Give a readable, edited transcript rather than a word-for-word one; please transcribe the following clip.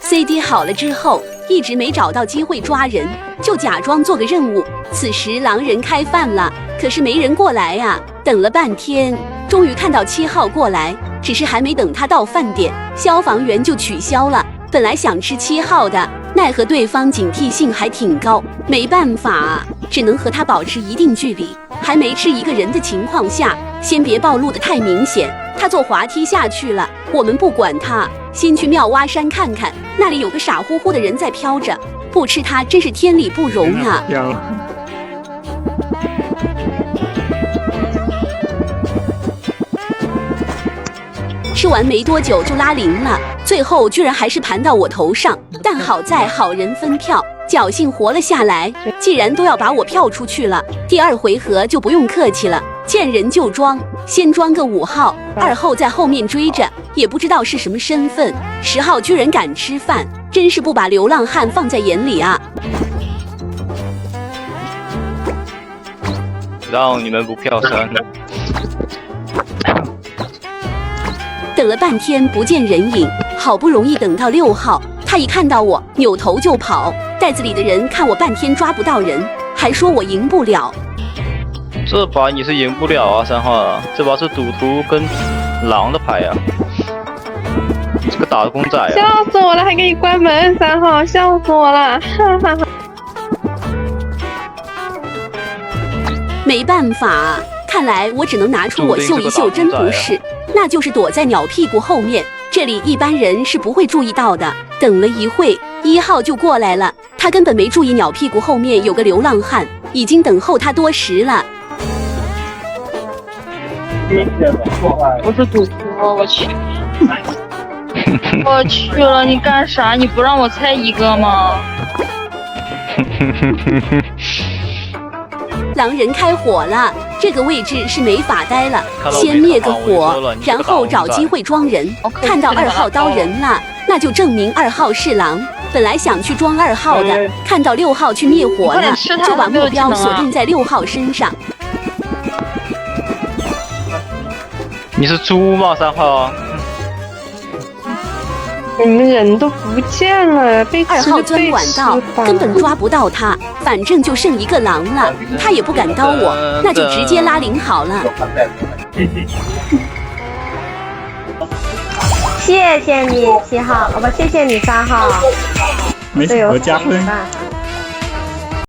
CD 好了之后，一直没找到机会抓人，就假装做个任务。此时狼人开饭了，可是没人过来呀，等了半天，终于看到7号过来，只是还没等他到饭点，消防员就取消了。本来想吃7号的，奈何对方警惕性还挺高，没办法，只能和他保持一定距离。还没吃一个人的情况下，先别暴露得太明显。他坐滑梯下去了，我们不管他，先去妙蛙山看看，那里有个傻乎乎的人在飘着，不吃他真是天理不容啊！吃完没多久就拉铃了，最后居然还是盘到我头上，但好在好人分票，侥幸活了下来。既然都要把我票出去了，第2回合就不用客气了，见人就装，先装个5号，2号在后面追着，也不知道是什么身份。10号居然敢吃饭，真是不把流浪汉放在眼里啊！让你们不票3。等了半天不见人影，好不容易等到6号，他一看到我扭头就跑。袋子里的人看我半天抓不到人，还说我赢不了。这把你是赢不了啊，3号啊，这把是赌徒跟狼的牌啊，这个打工仔啊！笑死我了，还给你关门，3号，笑死我了，哈哈哈。没办法，看来我只能拿出我秀一秀真不是，那就是躲在鸟屁股后面，这里一般人是不会注意到的。等了一会，1号就过来了，他根本没注意鸟屁股后面有个流浪汉，已经等候他多时了。我是赌徒，我去，我去了，你干啥？你不让我猜一个吗？狼人开火了，这个位置是没法待了，先灭个火，然后找机会装人。看到2号刀人了，那就证明2号是狼。本来想去装2号的，看到6号去灭火了，就把目标锁定在6号身上。你是猪吗，3号？你们人都不见了，被2号钻管道，根本抓不到他，反正就剩一个狼了，他也不敢刀我，那就直接拉铃好了。谢谢你7号，不，谢谢你3号，没什么加分。